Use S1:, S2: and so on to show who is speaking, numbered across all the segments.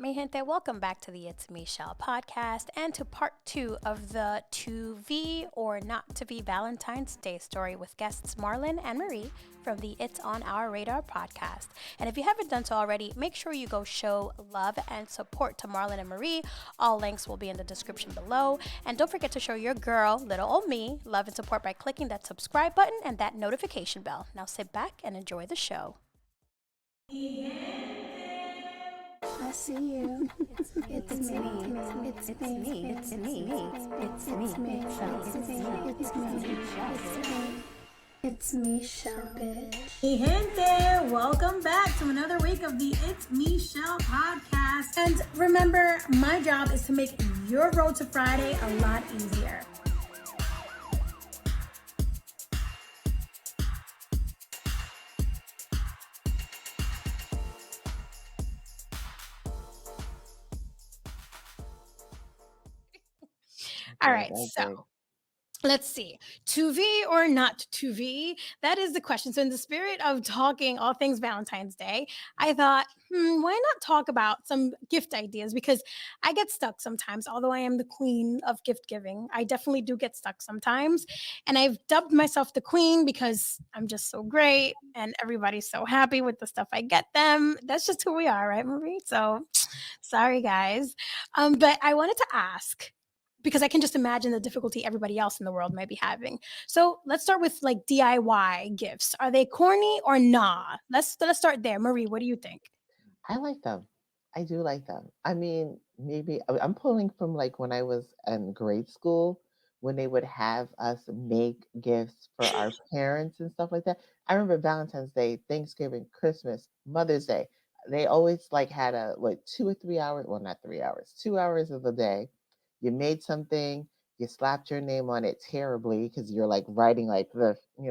S1: Mi gente, welcome back to the It's Me Shell podcast and to part two of the To Be or Not to Be Valentine's Day story with guests Marlon and Marie from the It's On Our Radar podcast. And if you haven't done so already, make sure you go show love and support to Marlon and Marie. All links will be in the description below. And don't forget to show your girl, little old me, love and support by clicking that subscribe button and that notification bell. Now sit back and enjoy the show.
S2: I see you. It's me. It's me. It's me. It's me. It's me, Shell, bitch.
S3: Hey gente, welcome back to another week of the It's Me Shell podcast. And remember, my job is to make your road to Friday a lot easier.
S1: All right, so let's see. To be or not to be? That is the question. So, in the spirit of talking all things Valentine's Day, I thought, why not talk about some gift ideas? Because I get stuck sometimes, although I am the queen of gift giving. I definitely do get stuck sometimes. And I've dubbed myself the queen because I'm just so great and everybody's so happy with the stuff I get them. That's just who we are, right, Marie? So, sorry, guys. But I wanted to ask because I can just imagine the difficulty everybody else in the world might be having. So let's start with like DIY gifts. Are they corny or nah? Let's start there. Marie, what do you think?
S4: I like them. I do like them. I mean, maybe I'm pulling from like when I was in grade school when they would have us make gifts for our parents and stuff like that. I remember Valentine's Day, Thanksgiving, Christmas, Mother's Day. They always like had a like 2 or 3 hours, well, not 3 hours, 2 hours of the day. You made something, you slapped your name on it terribly because you're like writing like this. And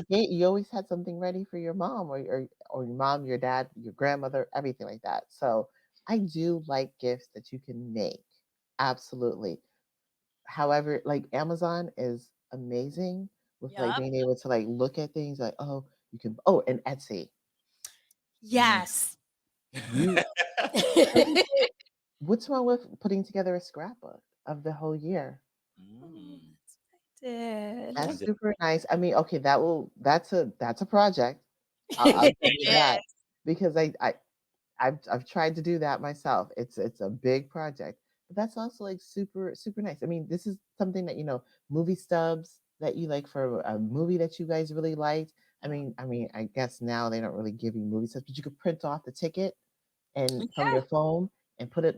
S4: you always had something ready for your mom or your mom, your dad, your grandmother, everything like that. So I do like gifts that you can make. Absolutely. However, like Amazon is amazing with like
S1: Yep.
S4: being able to like look at things like, oh, you can and Etsy.
S1: Yes.
S4: You what's wrong with putting together a scrapbook of the whole year? That's
S1: Did.
S4: super nice. I mean, okay, that's a project. I'll tell you that because I've tried to do that myself. It's a big project, but that's also like super nice. I mean, this is something that movie stubs that you like for a movie that you guys really liked. I guess now they don't really give you movie stubs, but you could print off the ticket and from your phone and put it.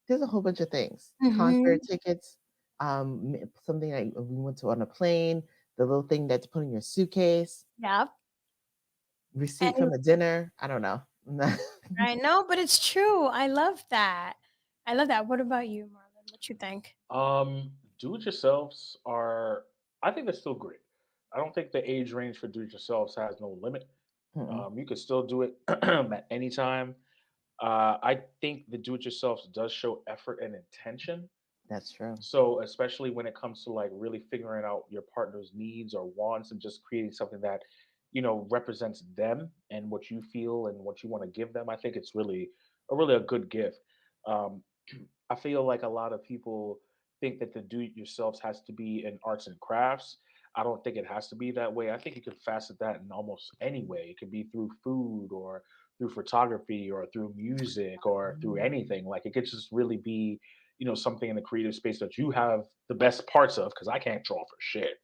S4: There's a whole bunch of things.
S1: Mhm.
S4: Concert tickets, something that we went to on a plane. The little thing that's put in your suitcase.
S1: Yep.
S4: Receipt
S1: And
S4: from a dinner. I don't know.
S1: I know, but it's true. I love that. I love that. What about you, Marlon? What you think?
S5: Do-it-yourselves are, I think they're still great. I don't think the age range for do-it-yourselves has no limit.
S4: Mm-mm.
S5: You can still do it at any time. I think the do-it-yourselves does show effort and intention.
S4: That's true.
S5: So, especially when it comes to like really figuring out your partner's needs or wants and just creating something that, represents them and what you feel and what you want to give them, I think it's really a good gift. Um, I feel like a lot of people think that the do-it-yourselves has to be in arts and crafts. I don't think it has to be that way. I think you could facet that in almost any way. It could be through food or through photography or through music or through anything. Like it could just really be, something in the creative space that you have the best parts of. Because I can't draw for shit.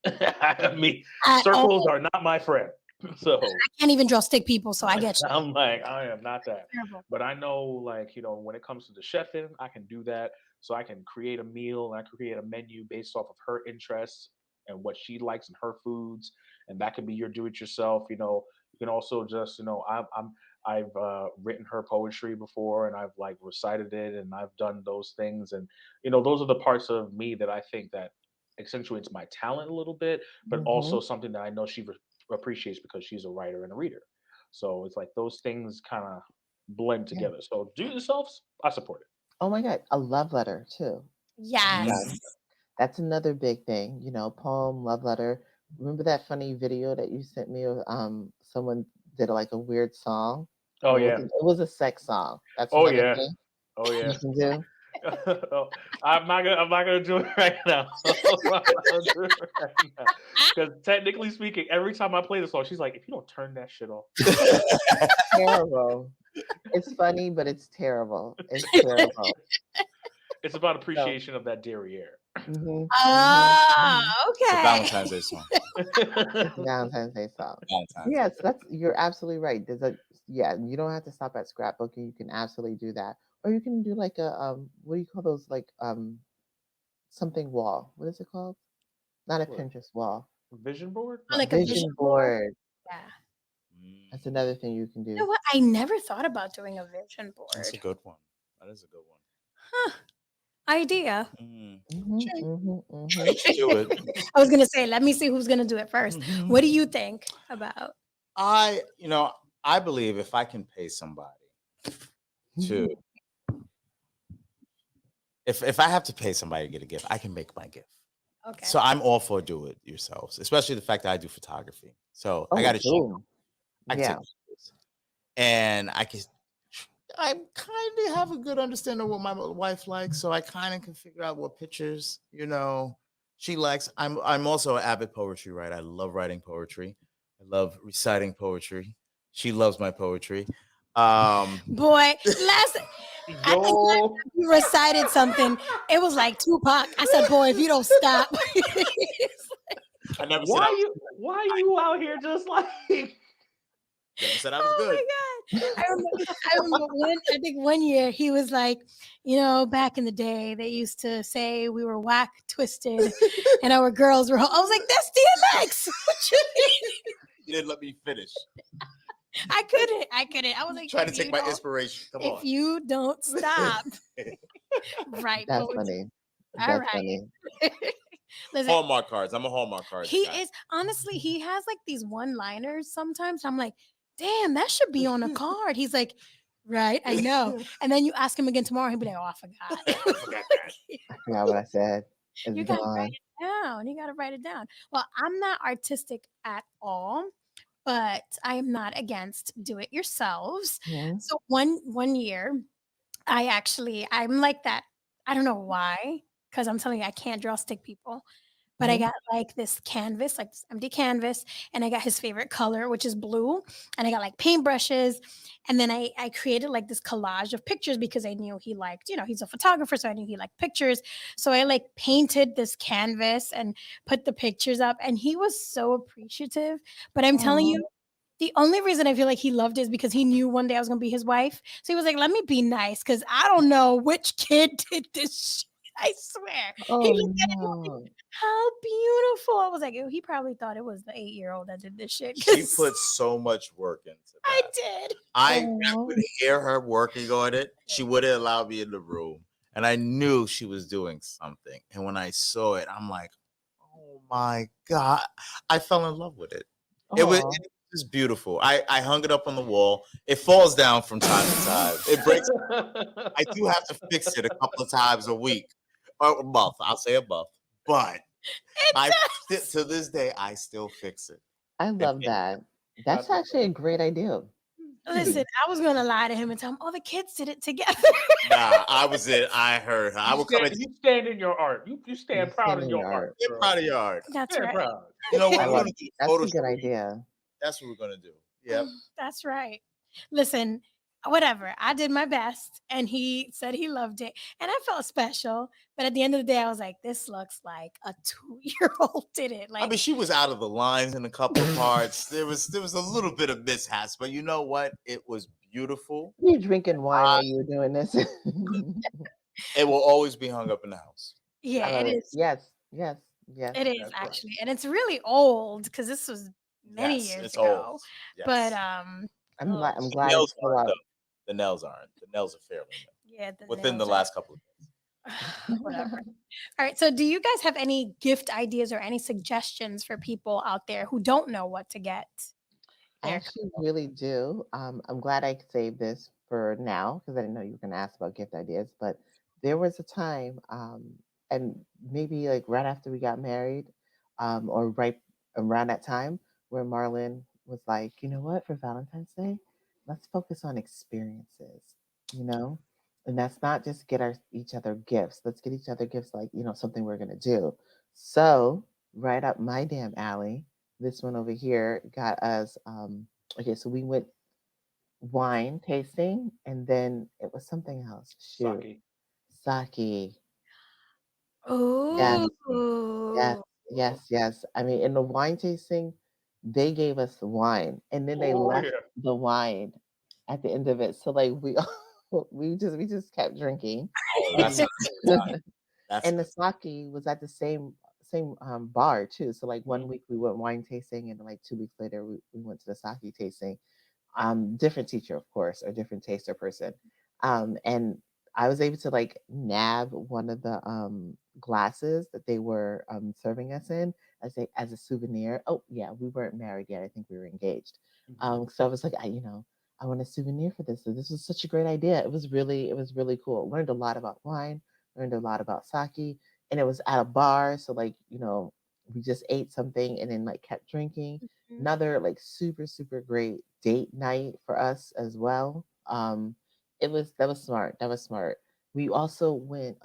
S5: I mean,
S1: At
S5: circles
S1: all.
S5: are not my friend. So
S1: I can't even draw stick people, so I get you.
S5: I'm like, I am not that.
S1: Terrible.
S5: But I know, like, when it comes to the chefing, I can do that. So I can create a meal and I can create a menu based off of her interests and what she likes in her foods. And that can be your do-it-yourself. You can also just, I've written her poetry before and I've like recited it and I've done those things. And, those are the parts of me that I think that accentuates my talent a little bit, but
S4: Mm-hmm.
S5: also something that I know she appreciates because she's a writer and a reader. So it's like those things kind of blend
S4: Yeah.
S5: together. So do it yourselves. I support it.
S4: Oh my God, a love letter too.
S1: Yes.
S4: That's another big thing. Poem, love letter. Remember that funny video that you sent me of someone did like a weird song?
S5: Oh yeah.
S4: It was a sex song. That's
S5: Oh
S4: another
S5: yeah.
S4: thing
S5: Oh
S4: you
S5: yeah.
S4: can do.
S5: I'm not gonna do it right now. I'm not gonna do it right now. Because technically speaking, every time I play the song, she's like, "If you don't turn that shit off."
S4: Terrible. It's funny, but it's terrible. It's terrible.
S5: It's about
S4: So,
S5: appreciation of that derriere.
S1: Oh,
S6: It's a
S1: okay.
S6: Valentine's Day song.
S4: it's a Valentine's Day song.
S6: Valentine's
S4: Yes, you're absolutely right. You don't have to stop at scrapbooking. You can absolutely do that. Or you can do like a what do you call those, like something wall. What is it called? Not a
S5: What?
S4: Pinterest wall.
S5: Vision board?
S1: Oh,
S5: No.
S1: like a vision
S4: Vision
S1: board.
S4: board.
S1: Yeah.
S4: That's another thing you can
S1: You know
S4: do.
S1: what? I never thought about doing a vision
S6: That's a
S1: board.
S6: good one. That is a good one.
S1: Huh. Idea.
S6: Mm.
S1: I
S6: Do it.
S1: was gonna say, let me see who's gonna do it first.
S6: Mhm.
S1: What do you think about?
S6: I believe if I can pay somebody to, if I have to pay somebody to get a gift, I can make my gift.
S1: Okay.
S6: So I'm all for do it yourselves, especially the fact that I do photography. So I got to shoot.
S4: boom.
S6: I can
S4: Yeah.
S6: take pictures. And I kind of have a good understanding of what my wife likes, so I kind of can figure out what pictures, she likes. I'm also an avid poetry writer. I love writing poetry. I love reciting poetry. She loves my poetry.
S1: Boy, I think
S5: Yo.
S1: you recited something. It was like Tupac. I said, boy, if you don't stop.
S6: I never said I was good.
S5: Why you out here just like
S6: Never said I was
S1: Oh
S6: good.
S1: my God. I remember I think one year he was like, back in the day, they used to say we were whack twisted and our girls were. I was like, that's DMX. What you mean?
S6: You didn't let me finish.
S1: I couldn't. I was like,
S6: Trying to
S1: if
S6: take
S1: you
S6: my
S1: don't-
S6: inspiration. Come
S1: If
S6: on.
S1: you don't stop, right?
S4: That's
S1: poetry.
S4: funny.
S1: All
S4: That's
S1: right.
S4: funny.
S1: Listen,
S6: Hallmark cards. I'm a Hallmark card
S1: he
S6: guy.
S1: is honestly, he has like these one-liners sometimes. I'm like, damn, that should be on a card. He's like, right, I know. And then you ask him again tomorrow, he'll be like, oh, I forgot.
S6: I forgot that.
S4: I forgot what I said.
S1: You
S4: It's
S1: gotta
S4: gone.
S1: write it down. You gotta write it down. Well, I'm not artistic at all, but I am not against do it yourselves.
S4: Mhm.
S1: So one year, I'm like that. I don't know why, because I'm telling you, I can't draw stick people. But I
S4: Mhm.
S1: got like this canvas, like this empty canvas, and I got his favorite color, which is blue. And I got like paintbrushes. And then I created like this collage of pictures because I knew he liked, he's a photographer, so I knew he liked pictures. So I like painted this canvas and put the pictures up, and he was so appreciative. But I'm telling
S4: Aw.
S1: you, the only reason I feel like he loved it is because he knew one day I was gonna be his wife. So he was like, let me be nice because I don't know which kid did this shit. I swear. He
S4: Oh
S1: looked at it like,
S4: no.
S1: how beautiful. I was like, oh, he probably thought it was the 8-year-old that did this shit.
S6: She
S1: 'cause
S6: put so much work into
S1: I
S6: that.
S1: did.
S6: I
S4: Aw.
S6: would hear her working on it. She wouldn't allow me in the room. And I knew she was doing something. And when I saw it, I'm like, oh my God. I fell in love with it. It was beautiful. I hung it up on the wall. It falls down from time to time. It breaks. I do have to fix it a couple of times a week or a month. I'll say a month. But to this day, I still fix it.
S4: I love that. That's actually a great idea.
S1: Listen, I was gonna lie to him and tell him, oh, the kids did it together.
S6: Nah, I was it. I heard her. I would come and
S5: you stand in your art. You stand
S4: You
S5: proud
S4: stand
S5: in
S4: in
S5: your
S4: your
S5: art.
S4: art.
S6: get
S5: Bro.
S6: proud of your art.
S1: That's
S5: Stand
S1: right.
S5: proud.
S6: You know what?
S4: I
S6: We're
S4: love
S6: gonna do
S4: That's
S6: photo
S4: a good
S6: shoot.
S4: idea.
S6: That's what we're gonna do. Yep.
S1: That's right. Listen, whatever. I did my best, and he said he loved it, and I felt special. But at the end of the day, I was like, "This looks like a 2-year-old did it."
S6: I
S1: Like,
S6: mean, she was out of the lines in a couple of parts. There was a little bit of mishaps, but you know what? It was beautiful.
S4: You drinking wine while you were doing this?
S6: It will always be hung up in the house.
S1: yeah,
S4: I love
S1: it
S4: it.
S1: is.
S4: Yes, yes, yes.
S1: It is
S5: That's right.
S1: actually, and it's really old because this was many
S6: Yes,
S1: years
S6: it's
S1: ago.
S6: old. Yes.
S1: But
S4: I'm
S1: oh,
S4: glad. I'm
S6: The
S4: glad
S6: nails
S4: it's still
S6: aren't
S4: up.
S6: though. The nails aren't. The nails are fairly new.
S1: yeah,
S6: Within the
S1: nails are-
S6: last couple of days.
S1: whatever. All right. So, do you guys have any gift ideas or any suggestions for people out there who don't know what to get?
S4: I actually really do. I'm glad I saved this for now because I didn't know you were going to ask about gift ideas. But there was a time, and maybe like right after we got married, or right around that time, where Marlon was like, you know what, for Valentine's Day, let's focus on experiences, you know? And that's not just get each other gifts. Let's get each other gifts like, something we're gonna do. So right up my damn alley, this one over here got us okay, so we went wine tasting and then it was something else. Shoot.
S5: Sake.
S4: Sake. Yes, yes,
S1: Ooh.
S4: yes. I mean, in the wine tasting, they gave us the wine and then they
S5: Oh
S4: left
S5: yeah.
S4: the wine at the end of it. So like we we just kept drinking.
S6: Oh, that
S4: And
S6: sounds good time. That's
S4: and the
S6: good.
S4: sake was at the same bar too. So like one
S5: Mhm.
S4: week we went wine tasting and like 2 weeks later we went to the sake tasting. Different teacher, of course, or different taster person. And I was able to like nab one of the glasses that they were serving us in as a souvenir. Oh yeah, we weren't married yet. I think we were engaged.
S5: Mhm.
S4: So I was like, I want a souvenir for this. So this was such a great idea. It was really cool. Learned a lot about wine, learned a lot about sake, and it was at a bar. So like, we just ate something and then like kept drinking. Another like super super great date night for us as well. That was smart. That was smart. We also went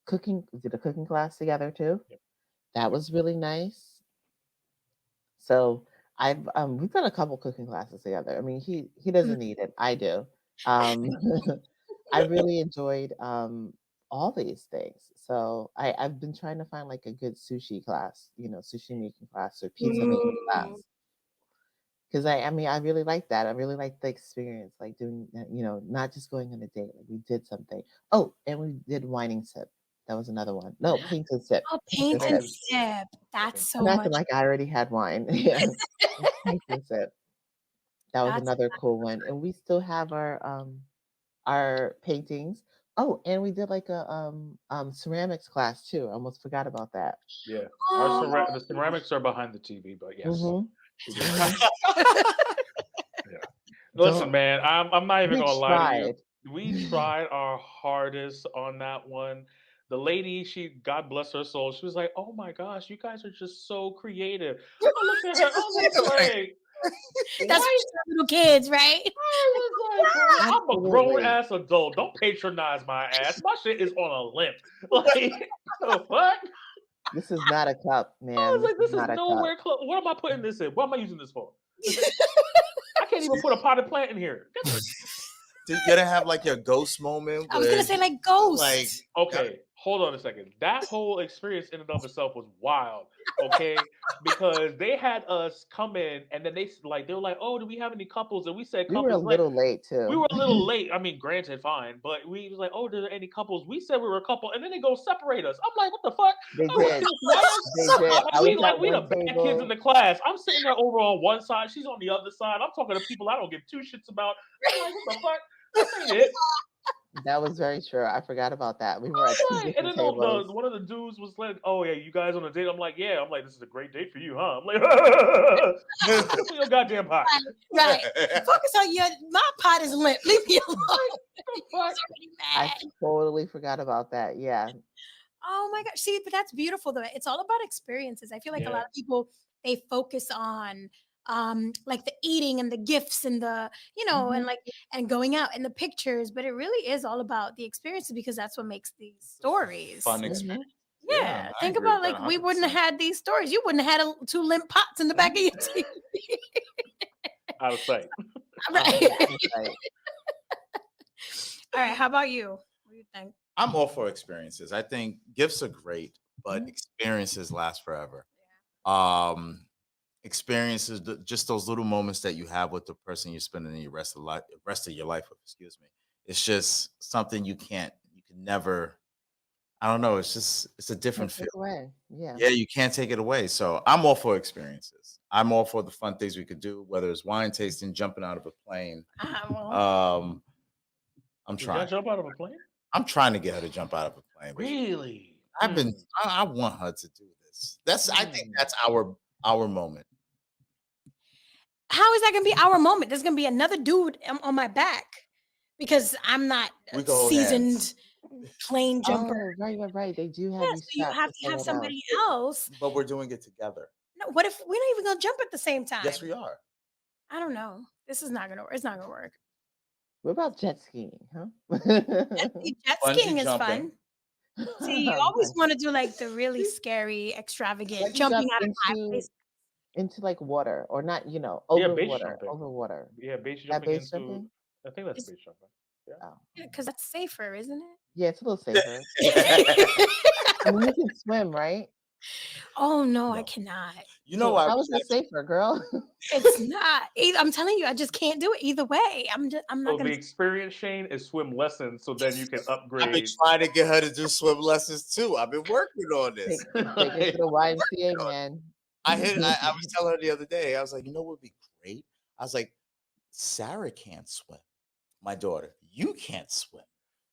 S4: cooking. We did a cooking class together too.
S5: Yep.
S4: That was really nice. So we've done a couple cooking classes together. I mean, he doesn't need it. I do. Um, I really enjoyed all these things. So I've been trying to find like a good sushi class, sushi making class or pizza making class.
S1: Ooh.
S4: Because I mean, I really like that. I really like the experience, like doing, not just going on a date. Like we did something. Oh, and we did whining sip. That was another one. No, paint and sip.
S1: Oh,
S4: Paint and
S1: paint
S5: Paint
S1: and
S4: sip.
S5: and sip.
S1: sip.
S5: Paint
S1: That's
S5: and
S1: so
S4: I'm acting
S1: much.
S4: like I already had wine. Yeah, paint and sip. That was
S1: That's
S4: another cool one. And we still have our paintings. Oh, and we did like a ceramics class too. I almost forgot about that.
S5: Yeah.
S1: oh.
S5: The ceramics are behind the TV, but yes,
S4: Mhm.
S5: we did that.
S4: Mhm.
S5: Yeah. Listen,
S4: Don't
S5: man, I'm not even
S4: We
S5: gonna lie to you.
S4: tried.
S5: We tried our hardest on that one. The lady, God bless her soul, she was like, "Oh my gosh, you guys are just so creative." I looked at her, I was just
S6: Like,
S5: like,
S1: That's
S5: "What?"
S1: for little kids, right?
S5: I was like, "I'm a grown
S4: Absolutely.
S5: ass adult. Don't patronize my ass. My shit is on a limp." Like, the fuck?
S4: This is not a cup,
S5: I
S4: ma'am.
S5: was
S4: This
S5: like,
S4: is
S5: "This is
S4: not a cup.
S5: nowhere close. What am I putting this in? What am I using this for? I can't even put a potted plant in here."
S6: you didn't have like your ghost moment
S1: I was gonna
S6: where,
S1: say like
S6: like,
S1: ghosts.
S5: Okay, hold on a second. That whole experience in and of itself was wild. Okay, because they had us come in and then they were like, "Oh, do we have any couples?" And we said
S4: We were a
S5: couples. Like
S4: little late
S5: we
S4: too.
S5: were a little late. I mean, granted, fine, but we was like, "Oh, are there any couples?" We said we were a couple, and then they go separate us. I'm like, "What the fuck?"
S4: They
S5: I'm
S4: did.
S5: like, "Why y'all?"
S4: They did. I was
S5: Like
S4: at
S5: we
S4: one
S5: the bad kids in
S4: table.
S5: the class. I'm sitting there over on one side. She's on the other side. I'm talking to people I don't give two shits about. I'm like, "What the fuck? This ain't it."
S4: That was very true. I forgot about that. We were at two
S5: And
S4: different
S5: then
S4: tables.
S5: one of the dudes was like, "Oh yeah, you guys on a date?" I'm like, "Yeah." I'm like, "This is a great date for you, huh?" I'm like, "Go sit in your goddamn pot."
S1: Right. Focus on my pot is limp. Leave me alone.
S5: The
S1: He's
S5: fuck?
S1: already
S4: I
S1: mad.
S4: totally forgot about that. Yeah.
S1: Oh my gosh. See, but that's beautiful though. It's all about experiences. I feel like a lot
S5: Yeah.
S1: of people they focus on like the eating and the gifts and the, and
S4: Mhm.
S1: like and going out and the pictures, but it really is all about the experiences because that's what makes these stories.
S6: fun experience.
S4: Mhm.
S1: Yeah.
S6: Yeah, I
S1: Think
S6: agree
S1: about
S6: with that
S1: like we wouldn't have
S6: 100%.
S1: had these stories. You wouldn't have had two limp pots in the back of your TV.
S5: Out of sight.
S1: Right.
S4: Out of sight.
S1: All right. How about you? What do you think?
S6: I'm all for experiences. I think gifts are great, but
S4: Mhm.
S6: experiences last forever. Um, experiences, just those little moments that you have with the person you're spending your rest of your life with. Excuse me. It's just something you can never. I don't know. It's a different
S4: Can't
S6: feel.
S4: take away. Yeah.
S6: Yeah, you can't take it away. So I'm all for experiences. I'm all for the fun things we could do, whether it's wine tasting, jumping out of a plane.
S1: Well,
S6: Um, I'm
S5: Did y'all
S6: trying.
S5: jump out of a plane?
S6: I'm trying to get her to jump out of a plane.
S5: Really?
S6: I've been. I want her to do this. I think that's our moment.
S1: how is that gonna be our moment? There's gonna be another dude on my back because I'm not a
S6: We can hold
S1: seasoned
S6: hands,
S1: plane jumper.
S4: Oh, right. They do
S1: Yeah,
S4: have you
S1: so you
S4: strapped
S1: have
S4: to
S1: to have
S4: someone else.
S1: somebody else.
S6: but we're doing it together.
S1: No, what if we're not even gonna jump at the same
S6: Yes,
S1: time?
S6: we are.
S1: I don't know. This is not gonna work. It's not gonna work.
S4: What about jet skiing, huh?
S1: Jet
S5: Bungee
S1: skiing is
S5: jumping.
S1: fun. See, you always
S4: Bungee.
S1: want to do like the really scary, extravagant
S4: Like you
S1: jumping
S4: jump
S1: out of high places.
S4: into like water, or not,
S5: Yeah,
S4: over
S5: base
S4: water,
S5: jumping.
S4: over water.
S5: Yeah, base
S4: That
S5: jumping
S4: base
S5: into.
S4: jumping?
S5: I think that's
S1: It's,
S5: base jumping. Yeah.
S4: Oh,
S1: yeah, because that's safer, isn't
S4: yeah, it's a little safer.
S1: it?
S4: I mean, you can swim, right?
S1: Oh no, I
S5: No.
S1: cannot.
S6: You know why?
S4: How is it safer, girl?
S1: It's not. I'm telling you, I just can't do it either way. I'm not
S5: So the
S1: gonna.
S5: experience, Shane, is swim lessons, so then you can
S6: I've been
S5: upgrade.
S6: trying to get her to do swim lessons too. I've been working on this.
S4: Take it to the YMCA, man.
S6: I was telling her the other day, I was like, you know what would be great? I was like, Sarah can't swim. My daughter, you can't swim.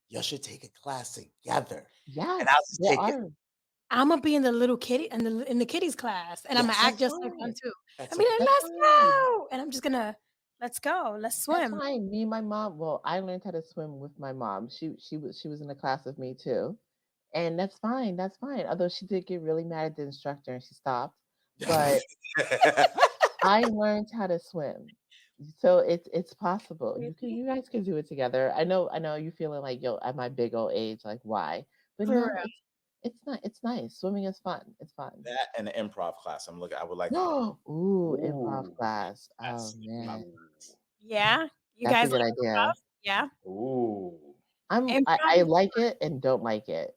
S6: Y'all should take a class together.
S4: Yes,
S6: And I'll just
S4: there
S6: take it.
S4: are.
S1: I'm gonna be in the little kitty and in the kiddies class, and I'm
S6: Yes,
S1: gonna act
S4: That's
S1: just like them
S4: fine.
S1: too.
S6: That's
S1: I mean,
S6: okay.
S1: like,
S4: That's
S1: let's
S4: fine.
S1: go, and I'm just gonna let's go, let's
S4: That's
S1: swim.
S4: fine. Me and my mom. Well, I learned how to swim with my mom. She was in a class with me too, and that's fine. That's fine. Although she did get really mad at the instructor and she stopped, but I learned how to swim. So it's possible. You guys can do it together. I know you feeling like, yo, at my big old age, like why? But
S1: For
S4: no,
S1: real.
S4: it's not. It's nice. Swimming is fun. It's fun.
S6: That and the improv class. I would like to.
S4: Ooh, improv
S5: Ooh.
S4: class. Oh
S6: That's
S4: man,
S1: Yeah, you
S4: that's a
S1: guys
S4: good
S1: like
S4: idea.
S1: improv? Yeah,
S5: Ooh.
S4: I
S1: improv.
S4: like it and don't like it.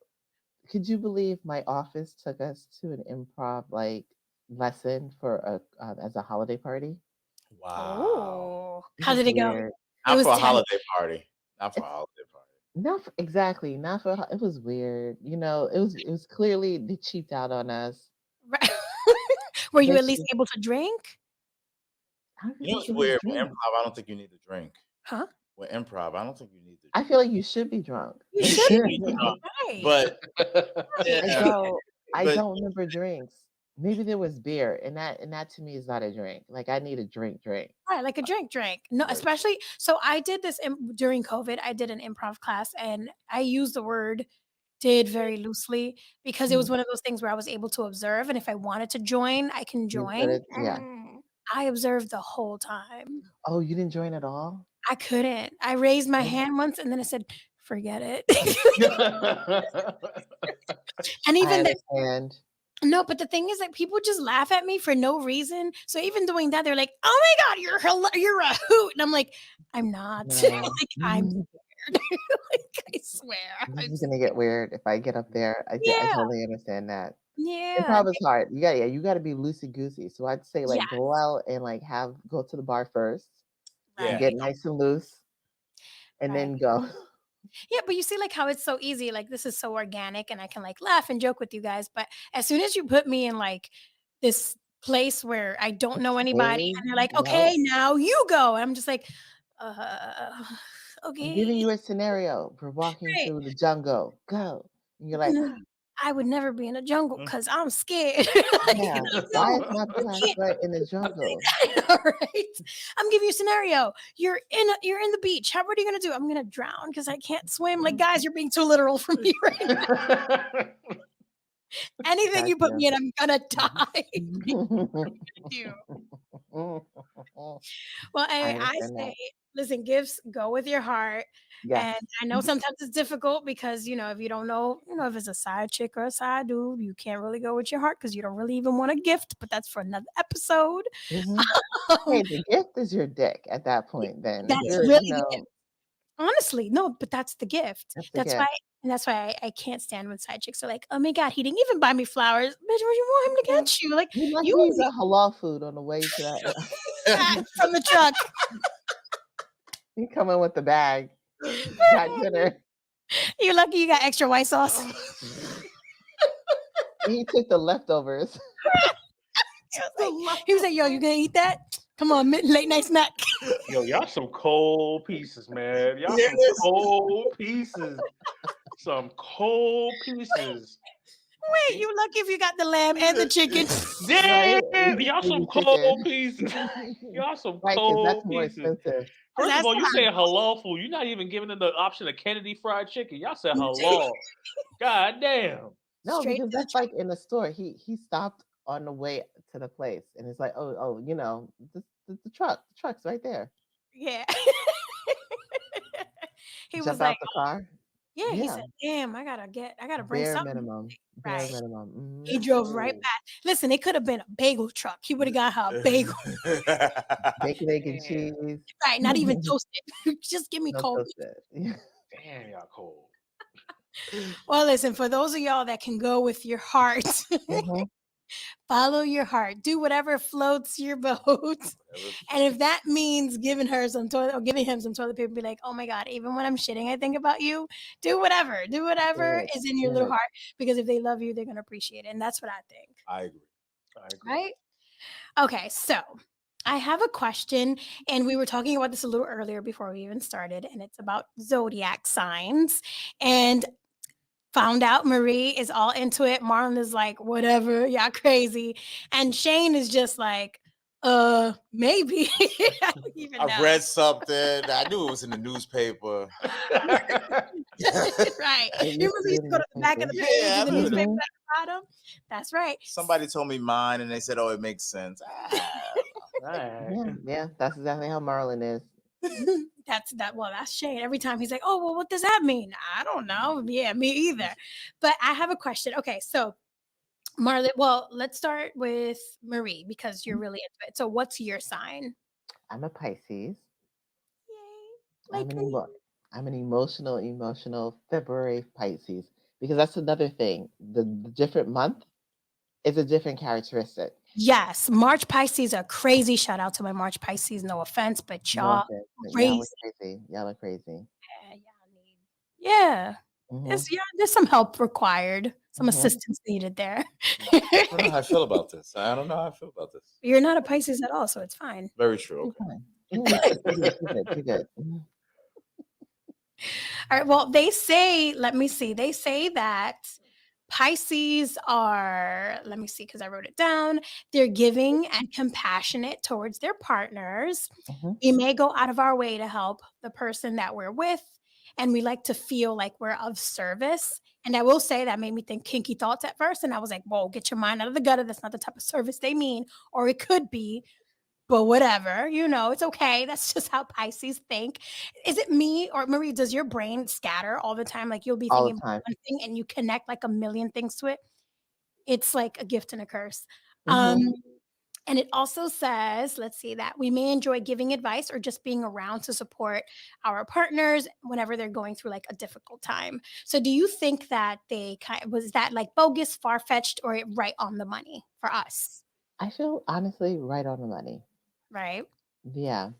S4: Could you believe my office took us to an improv like lesson for as a holiday party?
S6: Wow.
S1: Oh,
S4: It
S1: how
S4: was
S1: did it go?
S4: weird.
S1: It
S6: Not
S1: was
S6: for a
S1: tense.
S6: holiday party. Not for a
S4: It's
S6: holiday party.
S4: not for, exactly not for. It was weird. It was clearly they cheaped out on us.
S1: Right. Were you
S4: They
S1: at least
S4: cheaped.
S1: able to drink?
S4: I don't
S6: You know
S4: think
S6: what's
S4: you need to
S6: weird? With
S4: drink.
S6: improv, I don't think you need to drink.
S1: Huh?
S6: With improv, I don't think you need to
S4: I
S6: drink.
S4: feel like you should be drunk.
S1: You
S6: You
S1: should
S6: should
S1: be
S6: be drunk.
S1: right.
S6: But
S1: Right.
S4: I
S6: yeah,
S4: don't. I
S6: but
S4: don't remember drinks. Maybe there was beer, and that to me is not a drink. Like I need a drink. Drink.
S1: Right, like a drink. No,
S6: right.
S1: especially so I did this during COVID. I did an improv class and I used the word did very loosely because it was
S4: Mhm.
S1: one of those things where I was able to observe. And if I wanted to join, I can
S4: You
S1: join.
S4: could have, yeah.
S1: I observed the whole time.
S4: Oh, you didn't join at all?
S1: I couldn't. I raised my
S4: Oh,
S1: hand once and then I said, forget it. And
S4: I
S1: even that,
S4: understand.
S1: no, but the thing is that people just laugh at me for no reason. So even doing that, they're like, "Oh my god, you're a hoot," and I'm like, "I'm not.
S4: No.
S1: Like I'm scared. Like I swear,
S4: This
S1: I'm
S4: is gonna get weird if I get up there. I
S1: yeah,
S4: totally understand that.
S1: yeah,
S4: Improv is hard. You gotta be loosey goosey. So I'd say
S1: yeah,
S4: like go out and like go to the bar first and
S6: Yeah.
S4: get
S1: right,
S4: nice and loose and
S1: right.
S4: then go.
S1: Yeah, but you see, like how it's so easy. Like this is so organic, and I can like laugh and joke with you guys. But as soon as you put me in like this place where I don't know anybody,
S4: Stage,
S1: and they're like,
S4: no.
S1: "Okay, now you go," and I'm just like, uh,
S4: I'm
S1: "Okay."
S4: giving you a scenario. We're walking
S1: Right.
S4: through the jungle. Go. And you're like,
S1: No, I would never be in a jungle
S6: Mm.
S1: because I'm scared. Like,
S4: yeah, why
S1: no,
S4: is my
S1: you can't.
S4: butt in the jungle?
S1: All right. I'm giving you a scenario. You're in the beach. What are you gonna do? I'm gonna drown because I can't swim. Like, guys, you're being too literal for me right now. Anything you put
S4: Gotcha.
S1: me in, I'm gonna die. Do. Well,
S4: I
S1: I
S4: understand
S1: say,
S4: that.
S1: listen, gifts go with your heart.
S4: Yes.
S1: And I know sometimes it's difficult because, if you don't know, if it's a side chick or a side dude, you can't really go with your heart because you don't really even want a gift, but that's for another episode.
S4: Hmm.
S1: Um,
S4: Hey, the gift is your dick at that point. Then if
S1: that's
S4: you're,
S1: really the gift. Honestly, no, but that's the gift.
S4: that's the
S1: That's why
S4: gift.
S1: and that's why I can't stand when side chicks are like, "Oh my god, he didn't even buy me flowers." Bitch, what do you want him to
S4: Yeah.
S1: get you? Like,
S4: You lucky
S1: you
S4: you
S1: only
S4: got halal food on the way to that.
S1: from the truck.
S4: You come in with the bag. Got dinner.
S1: You're lucky you got extra white sauce.
S4: He took the leftovers.
S1: He was like, "Yo, you gonna eat that? Come on, late night snack."
S5: Yo, y'all some cold pieces, man. Y'all
S6: Hear
S5: some
S6: this?
S5: cold pieces. Some cold pieces.
S1: Wait, you lucky if you got the lamb and the chicken.
S5: Damn,
S4: Right?
S5: y'all some
S4: Baby
S5: cold
S4: chicken.
S5: pieces. Y'all some
S4: Right, because that's
S5: cold
S4: more
S5: pieces.
S4: expensive.
S5: First of
S1: That's
S5: all, you
S1: not
S5: say halal food. You're not even giving them the option of Kennedy fried chicken. Y'all said halal. God damn.
S4: No,
S1: straight
S4: because
S1: to the
S4: that's like in the store. He stopped on the way to the place, and it's like, oh, the truck's right there.
S1: Yeah. He was
S4: Jump
S1: like,
S4: out the car?
S1: yeah, he
S4: Yeah,
S1: said, "Damn, I gotta bring
S4: bare
S1: something."
S4: minimum, bare
S1: Right.
S4: minimum.
S1: He drove right
S6: Ooh.
S1: back. Listen, it could have been a bagel truck. He would have got her a bagel.
S4: Bacon, egg, and
S5: Damn,
S4: cheese.
S1: Right, not even toasted. Just give me
S4: No
S1: cold.
S4: toasted. Yeah.
S5: damn, y'all cold.
S1: Well, listen, for those of y'all that can go with your heart,
S4: Mhm.
S1: follow your heart. Do whatever floats your boat.
S6: Whatever.
S1: And if that means giving her some toilet or giving him some toilet paper, be like, oh my God, even when I'm shitting, I think about you. Do whatever. Do whatever
S4: Good,
S1: is in your little
S4: good.
S1: heart. Because if they love you, they're gonna appreciate it. And that's what I think.
S6: I agree.
S5: I agree.
S1: Right? Okay, so I have a question, and we were talking about this a little earlier before we even started, and it's about zodiac signs. And found out Marie is all into it. Marlon is like, whatever, y'all crazy. And Shane is just like, maybe. I don't even
S6: I
S1: know.
S6: read something. I knew it was in the newspaper.
S1: Right.
S4: It
S1: You
S4: used
S1: remember
S4: to
S1: you
S4: be
S1: used
S4: in
S1: to
S4: the
S1: go to the back of
S4: newspaper.
S1: the page
S6: Yeah,
S1: and
S6: I
S1: the
S6: knew
S1: newspaper
S6: that.
S1: at the bottom? That's right.
S6: Somebody told me mine, and they said, "Oh, it makes sense."
S5: Alright.
S4: Yeah, yeah, that's exactly how Marlon is.
S1: That's Shane. Every time he's like, oh, well, what does that mean? I don't know. Yeah, me either. But I have a question. Okay, so Marlon, well, let's start with Marie because you're really into it. So what's your sign?
S4: I'm a Pisces.
S1: Yay.
S4: I'm
S1: Like
S4: an
S1: me.
S4: I'm an emotional February Pisces because that's another thing. The different month is a different characteristic.
S1: Yes, March Pisces are crazy. Shout out to my March Pisces. No offense, but
S4: No
S1: y'all
S4: offense, but y'all
S1: crazy.
S4: are crazy. Y'all are crazy.
S1: Yeah, y'all need. Yeah,
S4: Hmm.
S1: there's some help required, some
S4: Hmm.
S1: assistance needed there.
S6: I don't know how I feel about this. I don't know how I feel about this.
S1: You're not a Pisces at all, so it's fine.
S6: Very true.
S4: You're
S6: Okay.
S4: fine. Yeah, you're good. Mhm.
S1: All right. Well, they say, let me see. They say that Pisces are, let me see, because I wrote it down. They're giving and compassionate towards their partners.
S4: Mhm.
S1: We may go out of our way to help the person that we're with, and we like to feel like we're of service. And I will say that made me think kinky thoughts at first. And I was like, whoa, get your mind out of the gutter. That's not the type of service they mean. Or it could be, but whatever, it's okay. That's just how Pisces think. Is it me or Marie? Does your brain scatter all the time? Like you'll be
S4: All
S1: thinking
S4: the
S1: about
S4: time.
S1: one thing and you connect like a million things to it. It's like a gift and a curse. Um,
S4: Hmm.
S1: and it also says, let's see, that we may enjoy giving advice or just being around to support our partners whenever they're going through like a difficult time. So, do you think that was that like bogus, far fetched, or right on the money for us?
S4: I feel honestly right on the money.
S1: Right?
S4: Yeah.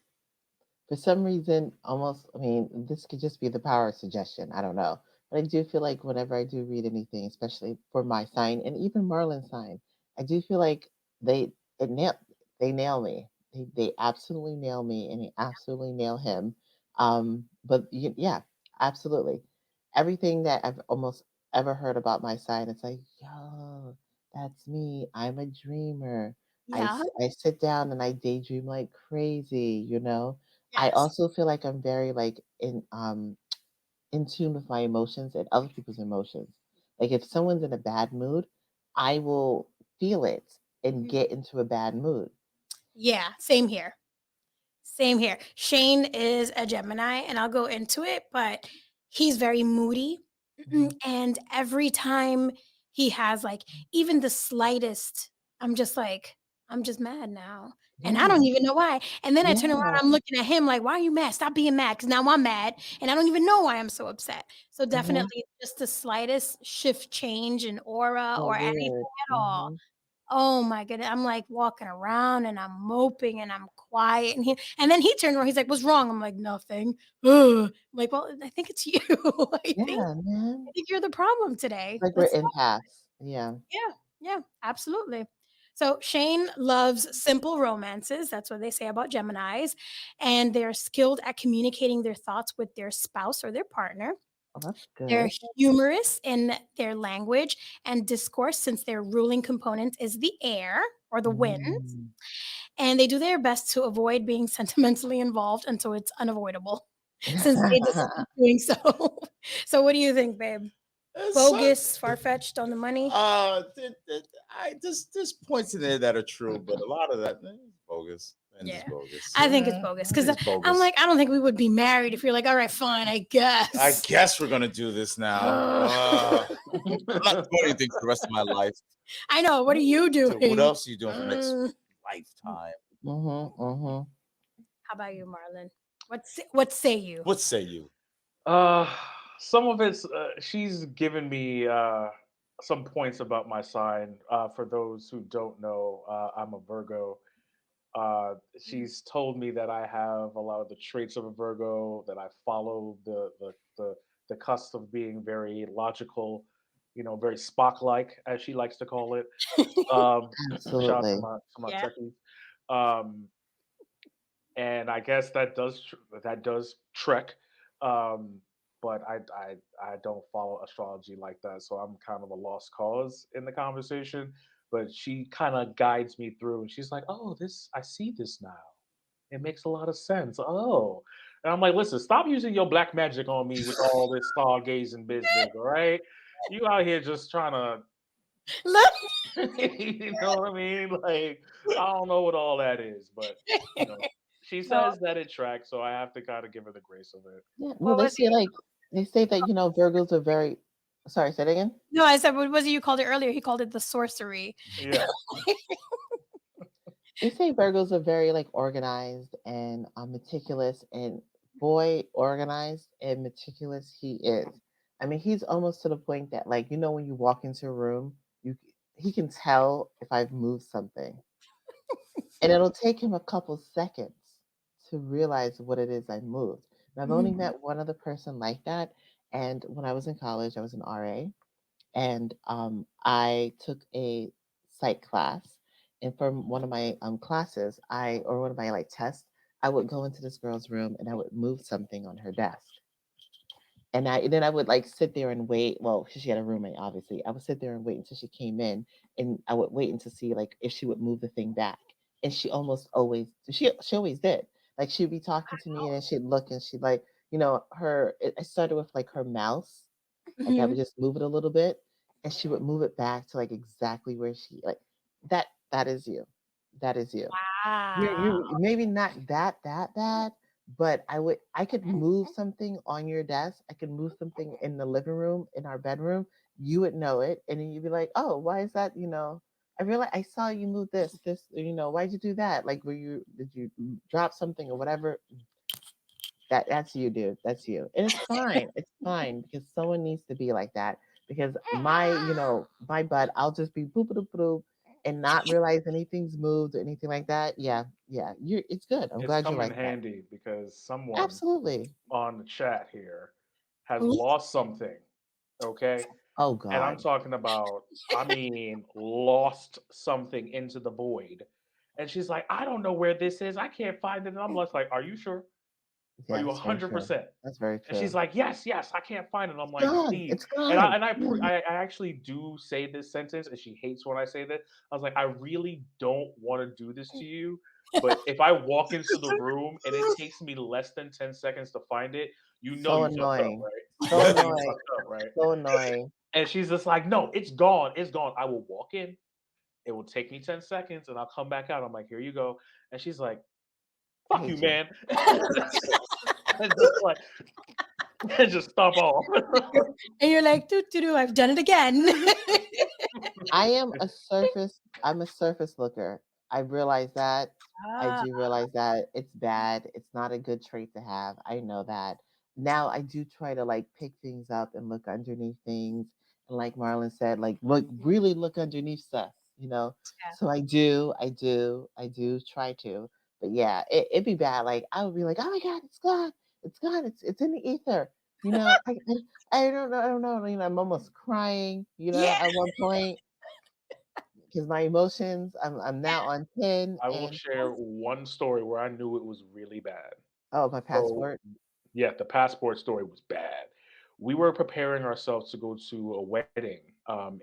S4: For some reason, almost, I mean, this could just be the power of suggestion. I don't know. But I do feel like whenever I do read anything, especially for my sign and even Marlon's sign, I do feel like they it nail they nail me. They absolutely nail me and they absolutely nail him. But yeah, absolutely. Everything that I've almost ever heard about my sign, it's like, yo, that's me. I'm a dreamer.
S1: Yeah.
S4: I sit down and I daydream like crazy, I
S1: Yes.
S4: also feel like I'm very like in tune with my emotions and other people's emotions. Like if someone's in a bad mood, I will feel it and
S1: Mhm.
S4: get into a bad mood.
S1: Yeah, same here. Same here. Shane is a Gemini, and I'll go into it, but he's very moody.
S4: Mhm.
S1: And every time he has like even the slightest, I'm just like, I'm just mad now. And I
S4: Yeah,
S1: don't even know why. And then I turn around,
S4: yeah.
S1: I'm looking at him like, why are you mad? Stop being mad. Cause now I'm mad and I don't even know why I'm so upset. So
S4: Hmm.
S1: definitely just the slightest shift change in aura
S4: So
S1: or anything
S4: weird.
S1: at all. Oh my goodness. I'm like walking around and I'm moping and I'm quiet. And then he turned around, he's like, what's wrong? I'm like, nothing. Ugh. I'm like, well, I think it's you. I think
S4: Yeah, man.
S1: I think you're the problem today.
S4: Like we're
S1: Let's
S4: empaths. Yeah.
S1: yeah, yeah, absolutely. So Shane loves simple romances. That's what they say about Geminis. And they're skilled at communicating their thoughts with their spouse or their partner.
S4: Oh, that's
S1: They're
S4: good.
S1: humorous in their language and discourse since their ruling component is the air or the wind.
S4: Mm.
S1: And they do their best to avoid being sentimentally involved until it's unavoidable since they just keep doing so. So what do you think, babe? Bogus, far-fetched on the money.
S6: There's points in there that are true, but a lot of that is bogus. And
S1: Yeah.
S6: it's bogus.
S1: I think it's bogus because
S6: It's bogus.
S1: I'm like, I don't think we would be married if you're like, all right, fine, I guess.
S6: I guess we're gonna do this now. I'm not doing anything for the rest of my life.
S1: I know. What are you
S6: So
S1: doing?
S6: what else are you doing for the next lifetime?
S1: How about you, Marlon? What say you?
S6: What say you?
S5: Some of it's she's given me some points about my sign. For those who don't know, I'm a Virgo. She's told me that I have a lot of the traits of a Virgo, that I follow the cusp of being very logical, very Spock-like, as she likes to call it. Shout out to
S4: Absolutely.
S5: my
S1: Yeah.
S5: Trekkies. And I guess that does trek. But I don't follow astrology like that, so I'm kind of a lost cause in the conversation. But she kind of guides me through, and she's like, "Oh, I see this now. It makes a lot of sense." Oh, and I'm like, "Listen, stop using your black magic on me with all this stargazing business, all right? You out here just trying to,
S1: Look.
S5: you know what I mean? Like, I don't know what all that is, but you know." She
S1: No.
S5: says that it tracks, so I have to kind of give her the grace of it.
S4: Yeah. Well,
S1: What
S4: they
S1: was
S4: say
S1: it?
S4: that Virgos are very. Sorry, say that again.
S1: No, I said, what was it you called it earlier? He called it the sorcery.
S5: Yeah.
S4: They say Virgos are very like organized and meticulous, and boy, organized and meticulous he is. I mean, he's almost to the point that like when you walk into a room, he can tell if I've moved something, and it'll take him a couple seconds to realize what it is I moved. And I've only met one other person like that, and when I was in college, I was an RA, and I took a psych class. And from one of my classes, or one of my like tests, I would go into this girl's room and I would move something on her desk. And then I would like sit there and wait. Well, she had a roommate, obviously. I would sit there and wait until she came in, and I would wait until see like if she would move the thing back. And she always did. Like she'd be talking to me, and then she'd look, and she'd like, it started with like her mouse. Like I would just move it a little bit, and she would move it back to like exactly where she like that. That is you. That is you. You
S1: Wow.
S4: maybe not that bad, but I could move something on your desk. I could move something in the living room, in our bedroom. You would know it, and then you'd be like, "Oh, why is that?" I realized I saw you move this. Why'd you do that? Like, did you drop something or whatever? That's you, dude. That's you. And it's fine. It's fine because someone needs to be like that. Because my butt, I'll just be boop boop boop and not realize anything's moved or anything like that. Yeah. It's good. I'm
S5: It's
S4: glad you
S5: come in
S4: like that.
S5: handy because someone
S4: Absolutely.
S5: on the chat here has
S1: Ooh.
S5: lost something. Okay.
S4: Oh
S5: And I'm
S4: God.
S5: talking about, lost something into the void. And she's like, I don't know where this is. I can't find it. And I'm just like, are you sure? Are
S4: Yeah,
S5: you
S4: that's very true.
S5: 100%?
S4: That's very
S5: And she's
S4: true.
S5: like, yes, I can't find it. And I'm
S4: It's
S5: like,
S4: gone.
S5: please.
S4: It's gone.
S5: I actually do say this sentence, and she hates when I say that. I was like, I really don't want to do this to you, but if I walk into the room and it takes me less than 10 seconds to find it, you know
S4: So
S5: you fucked up,
S4: annoying.
S5: right?
S4: So
S5: You know you
S4: annoying.
S5: fucked up, right?
S4: So annoying.
S5: And she's just like, no, it's gone. It's gone. I will walk in. It will take me 10 seconds, and I'll come back out. I'm like, here you go. And she's like,
S4: I
S5: fuck you,
S4: hate you.
S5: man. And just like, and just stomp off.
S1: And you're like, doo, I've done it again.
S4: I'm a surface looker. I realize that. I do realize that it's bad. It's not a good trait to have. I know that. Now I do try to like pick things up and look underneath things. And like Marlon said, like really look underneath stuff.
S1: Yeah.
S4: So I do try to. But yeah, it'd be bad. Like I would be like, oh my God, it's gone. It's gone. It's in the ether. I don't know. I don't know. I'm almost crying,
S1: Yeah.
S4: at one point because my emotions, I'm now on 10
S5: I will
S4: and
S5: share one story where I knew it was really bad.
S4: my
S5: So,
S4: passport.
S5: yeah, the passport story was bad. We were preparing ourselves to go to a wedding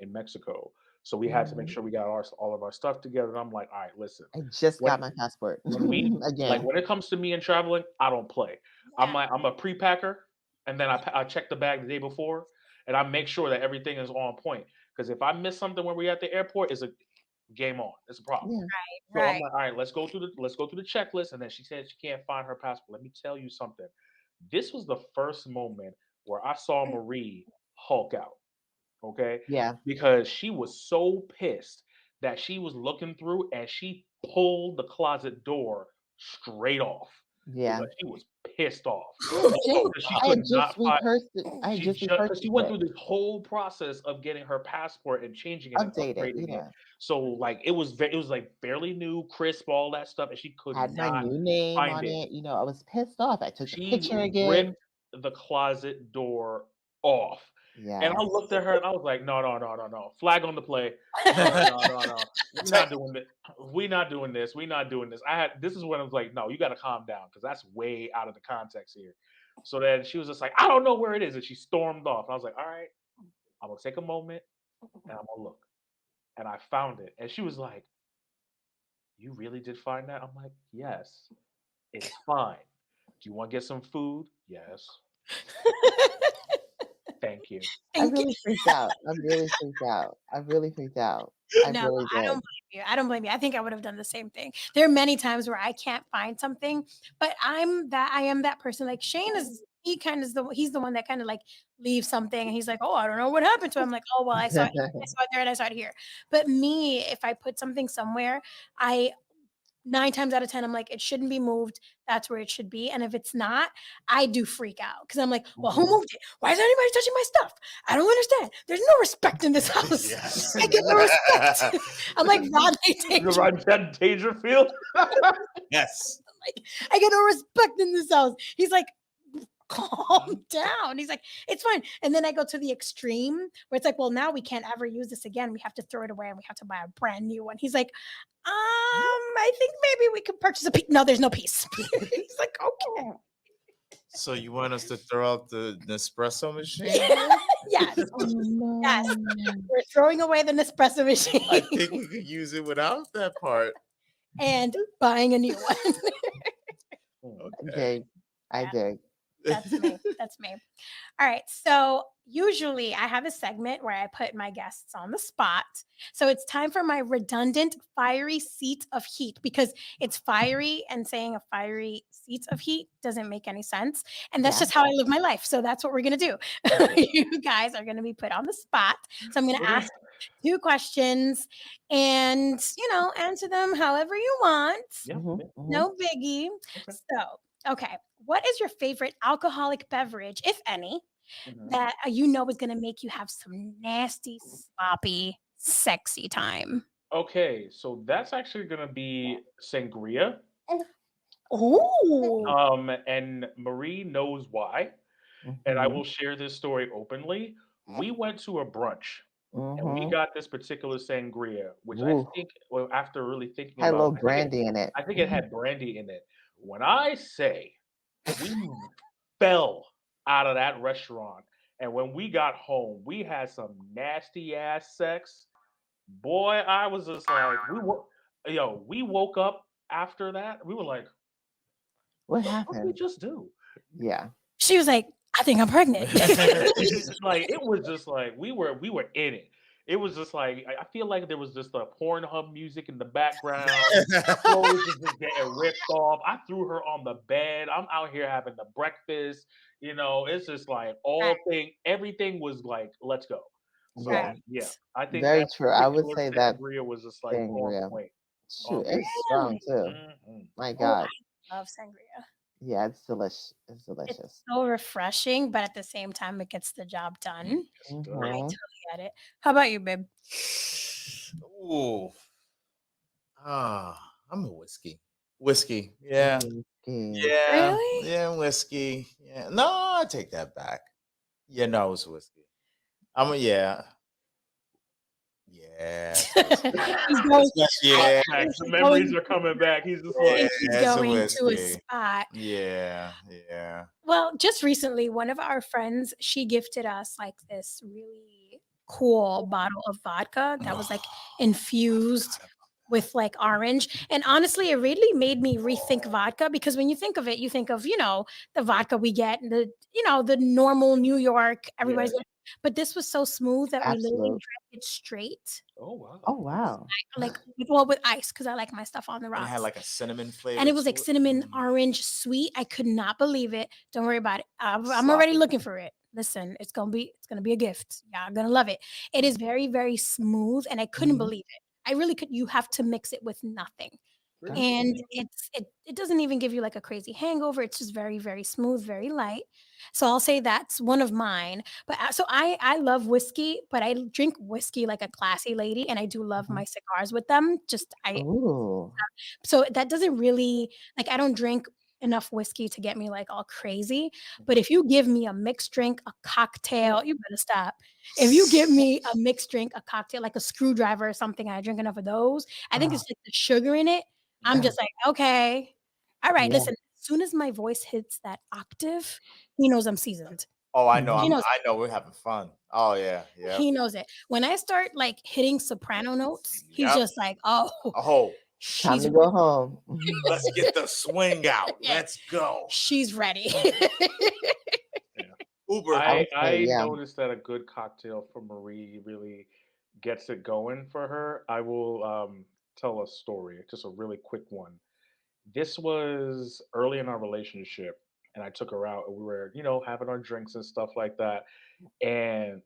S5: in Mexico. So we had to make
S4: Mhm.
S5: sure we got all of our stuff together. And I'm like, all right, listen,
S4: I just
S5: when
S4: got my passport
S5: when me like
S4: again.
S5: when it comes to me and traveling, I don't play.
S1: Yeah.
S5: I'm a pre-packer, and then I check the bag the day before, and I make sure that everything is on point. Because if I miss something when we're at the airport, it's a game on. It's a problem.
S4: Yeah.
S5: So I'm
S1: Right.
S5: like, all right, let's go through the checklist. And then she said she can't find her passport. Let me tell you something. This was the first moment where I saw Marie Hulk out. Okay,
S4: Yeah.
S5: because she was so pissed that she was looking through and she pulled the closet door straight off
S4: Yeah.
S5: because she was pissed off.
S4: Yeah, Jane,
S5: Because she
S4: I
S5: could
S4: had just
S5: not find.
S4: repurchased it. I had
S5: She
S4: just
S5: just because
S4: repurchased
S5: she went
S4: it.
S5: through this whole process of getting her passport and changing it and
S4: Updated.
S5: upgrading it.
S4: Yeah.
S5: So like it was like fairly new, crisp, all that stuff, and she could
S4: Had my
S5: not
S4: new name
S5: find
S4: on
S5: it.
S4: it. I was pissed off. I took the
S5: She
S4: picture again.
S5: ripped the closet door off. And I
S4: Yes.
S5: looked at her and I was like, no, no, no, no, no. Flag on the play. No, no, no, no. We're not doing this. We're not doing this. We're not doing this. This is when I was like, no, you gotta calm down because that's way out of the context here. So then she was just like, I don't know where it is. And she stormed off. And I was like, all right, I'm gonna take a moment and I'm gonna look. And I found it. And she was like, you really did find that? I'm like, yes, it's fine. Do you want to get some food? Yes. Thank you.
S4: I
S1: Thank you.
S4: really freaked out. I really freaked out. I really freaked out. I
S1: No,
S4: really
S1: I don't
S4: did.
S1: blame you. I don't blame you. I think I would have done the same thing. There are many times where I can't find something, but I am that person. Like Shane is he's the one that kind of like leaves something and he's like, oh, I don't know what happened to it. I'm like, oh well, I saw it there and I saw it here. But me, if I put something somewhere, I 9 times out of 10, I'm like, it shouldn't be moved. That's where it should be. And if it's not, I do freak out because I'm like, well, who
S4: Mhm.
S1: moved it? Why is anybody touching my stuff? I don't understand. There's no respect in this house.
S6: Yes.
S1: I get no respect. I'm like, Rodney
S5: You're
S1: Dangerfield.
S5: right, Ben Dangerfield.
S6: Yes.
S1: I get no respect in this house. He's like, calm down. He's like, it's fine. And then I go to the extreme where it's like, well, now we can't ever use this again. We have to throw it away and we have to buy a brand new one. He's like, I think maybe we could purchase a piece. No, there's no piece. He's like, okay.
S6: So you want us to throw out the Nespresso machine?
S1: Yes.
S4: Oh, no.
S1: Yes. We're throwing away the Nespresso
S6: I
S1: machine
S6: think we could use it without that part.
S1: and buying a new one.
S4: I
S6: Okay.
S4: dig. I
S1: Yeah.
S4: dig.
S1: That's me. That's me. All right. So usually I have a segment where I put my guests on the spot. So it's time for my redundant fiery seat of heat because it's fiery and saying a fiery seat of heat doesn't make any sense. And that's
S4: Yeah.
S1: just how I live my life. So that's what we're going to do. You guys are going to be put on the spot. So I'm going to
S5: Okay.
S1: ask 2 questions and, answer them however you want.
S5: Yeah.
S4: Mhm,
S5: yeah.
S4: mhm.
S1: No biggie.
S5: Okay.
S1: So, okay. What is your favorite alcoholic beverage, if any,
S5: Mhm.
S1: that you know is going to make you have some nasty, sloppy, sexy time?
S5: Okay, so that's actually gonna be sangria.
S1: Oh,
S5: And Marie knows why. And I
S4: Mhm,
S5: will share this story openly. We went to a brunch and we
S4: mhm.
S5: got this particular sangria, which I
S4: Ooh,
S5: think, well, after really thinking
S4: had a
S5: about,
S4: little brandy in it.
S5: I think it had brandy in it. When I say we fell out of that restaurant, and when we got home, we had some nasty ass sex. Boy, I was just like, we woke up after that. We were like,
S4: What
S5: what did we
S4: happened?
S5: just do?
S4: Yeah.
S1: she was like, I think I'm pregnant.
S5: Like it was just like we were in it. It was just like I feel like there was just a Pornhub music in the background. Clothes was just getting ripped off. I threw her on the bed. I'm out here having the breakfast. It's just like everything was like, let's go. So
S4: Yeah.
S5: yeah, I think
S4: Very
S5: that
S4: true. I would
S5: particular
S4: say that
S5: sangria was just like on
S4: sangria.
S5: point.
S4: Shoot,
S5: On
S4: it's
S5: point.
S4: strong too.
S5: Mhm.
S4: My
S1: Oh,
S4: God.
S1: I love sangria.
S4: Yeah, it's delicious. It's
S1: It's
S4: delicious.
S1: so refreshing, but at the same time, it gets the job done.
S5: Yes, it does.
S1: I
S4: Mhm.
S1: totally get it. How about you, babe?
S6: Ooh. I'm a whiskey. Whiskey. Yeah.
S4: Whiskey.
S6: Yeah.
S1: Really?
S6: Yeah, whiskey. Yeah. No, I take that back. Yeah, no, it's whiskey. Yeah. Yeah. it's whiskey.
S1: He's going,
S6: Yeah.
S5: Flashbacks. The
S1: he's
S5: memories
S1: going,
S5: are coming back. He's just
S1: I
S5: like,
S1: think he's
S6: it's a
S1: going to a
S6: whiskey.
S1: spot.
S6: Yeah. Yeah.
S1: Well, just recently, one of our friends, she gifted us like this really cool bottle of vodka that was like infused with like orange. And honestly, it really made me rethink vodka because when you think of it, you think of, the vodka we get, the normal New York,
S5: yeah,
S1: everybody's but this was so smooth that we literally
S4: Absolute.
S1: drank it straight.
S5: Oh wow.
S4: Oh wow.
S1: Like, well, with ice because I like my stuff on the
S6: And it had
S1: rocks.
S6: like a cinnamon flavor.
S1: And it was
S6: to
S1: like cinnamon,
S6: Mm.
S1: orange, sweet. I could not believe it. Don't worry about it. I'm
S6: Slap
S1: already
S6: it.
S1: looking for it. Listen, it's gonna be a gift. Yeah, I'm gonna love it. It is very, very smooth, and I couldn't
S4: Mhm.
S1: believe it. I really could. You have to mix it with nothing,
S5: Really?
S4: Gotcha.
S1: and it doesn't even give you like a crazy hangover. It's just very, very smooth, very light. So I'll say that's one of mine. But so I love whiskey, but I drink whiskey like a classy lady, and I do love
S4: Mhm.
S1: my cigars with them. Just I
S4: Ooh.
S1: so that doesn't really like I don't drink enough whiskey to get me like all crazy. But
S5: Mhm.
S1: if you give me a mixed drink, a cocktail, you better stop. If you give me a mixed drink, a cocktail, like a screwdriver or something, I drink enough of those. I think
S4: Uh,
S1: it's like the sugar in it. I'm
S4: uh,
S1: just like, okay. All right,
S4: yeah.
S1: listen, as soon as my voice hits that octave, he knows I'm seasoned.
S6: Oh, I know.
S1: He
S4: Mhm.
S1: knows
S6: I know. We're having fun. Oh yeah. Yep.
S1: he knows it. When I start like hitting soprano notes, he's
S6: Yep.
S1: just like, oh,
S6: Oh,
S4: Time
S1: she's
S4: to go home.
S6: let's get the swing out.
S1: Yeah.
S6: Let's go.
S1: she's ready.
S6: Uber.
S4: I would say,
S5: I
S4: yeah.
S5: noticed that a good cocktail for Marie really gets it going for her. I will tell a story, just a really quick one. This was early in our relationship, and I took her out, and we were, having our drinks and stuff like that. And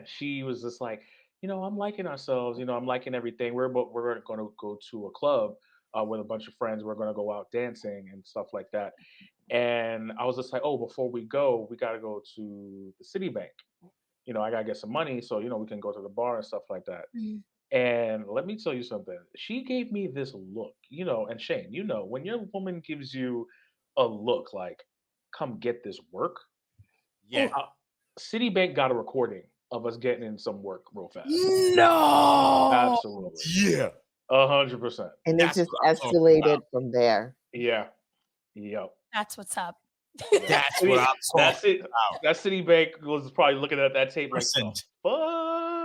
S5: she was just like, I'm liking ourselves. I'm liking everything. We're going to go to a club with a bunch of friends. We're going to go out dancing and stuff like that. And I was just like, oh, before we go, we got to go to the Citibank. I got to get some money so, we can go to the bar and stuff like that.
S1: Mm.
S5: And let me tell you something. She gave me this look, and Shane, when your woman gives you a look like, come get this work,
S6: Yeah.
S5: uh, Citibank got a recording of us getting in some work real fast.
S1: No.
S5: Absolutely.
S6: Yeah.
S5: 100%.
S4: And it
S6: That's
S4: just
S6: what I'm talking
S4: escalated
S6: about.
S4: from there.
S5: Yeah. Yep.
S1: That's what's up.
S6: That's what I'm
S5: That's
S6: talking
S5: it.
S6: about.
S5: That Citibank was probably looking at that tape like, the
S6: Percent.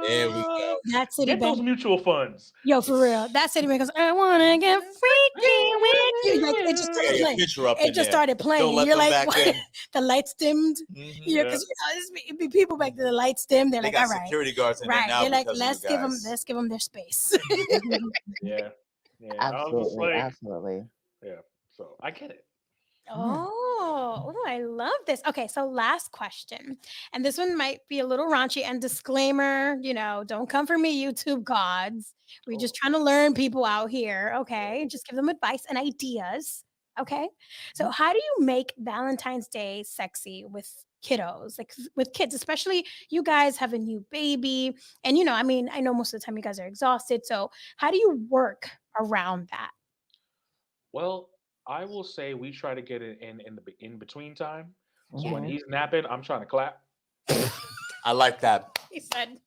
S6: There we go.
S5: fuck?
S1: That
S5: Get those
S1: Citibank.
S5: mutual funds.
S1: Yo, for real. That Citibank goes, I wanna get freaky with you. Like it just
S6: I
S1: started
S6: got your
S1: playing.
S6: picture up
S1: It
S6: in
S1: just
S6: there.
S1: started playing.
S6: Don't
S1: And
S6: let
S1: you're
S6: them
S1: like,
S6: back
S1: what?
S6: in.
S1: The lights dimmed.
S6: Mhm.
S1: Yeah,
S5: Yeah.
S1: because it'd be people back there, the lights dimmed. They're
S6: They
S1: like,
S6: got
S1: all right.
S6: security guards in there
S1: Right.
S6: now
S1: They're like,
S6: because of you guys.
S1: let's give them their space.
S5: Yeah. Yeah. I was just
S4: Absolutely.
S5: like,
S4: Absolutely.
S5: yeah. So I get it.
S4: Yeah.
S1: Oh, I love this. Okay, so last question. And this one might be a little raunchy and disclaimer, don't come for me, YouTube gods. We're just
S5: Oh,
S1: trying to learn people out here, okay? Just give them advice and ideas, okay? So how do you make Valentine's Day sexy with kiddos, like with kids, especially you guys have a new baby and I know most of the time you guys are exhausted. So how do you work around that?
S5: well, I will say we try to get it in the in between time. So when
S4: Mhm.
S5: he's napping, I'm trying to clap.
S6: I like that.
S1: He said,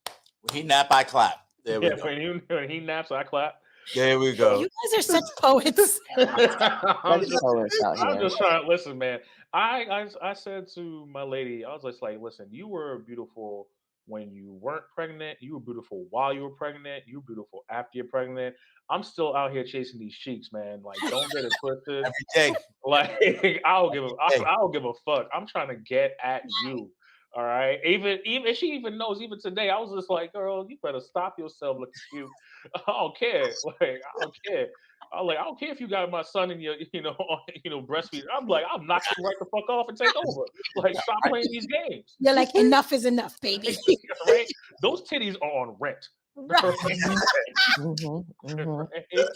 S6: When he nap, I clap. There we
S5: Yeah,
S6: go.
S5: when he naps, I clap.
S6: There we go.
S1: you guys are such poets.
S5: I'm
S4: Such
S5: just,
S4: poets out
S5: I'm
S4: here.
S5: just trying to listen, man. I said to my lady, I was just like, listen, you were beautiful when you weren't pregnant. You were beautiful while you were pregnant. You were beautiful after you're pregnant. I'm still out here chasing these cheeks, man. Like, don't get it twisted.
S6: Every day.
S5: Like, I
S6: Hey.
S5: don't give a fuck. I'm trying to get at you. All right. Even she even knows. Even today, I was just like, girl, you better stop yourself looking cute. I don't care. Like, I don't care. I don't care if you got my son in your, breastfeeding. I'm like, I'll knock you right the fuck off and take over. Like, stop playing these games.
S1: You're like, enough is enough, baby.
S5: Right? Those titties are on rent.
S1: Right.
S4: Mhm. Mhm.
S5: Right?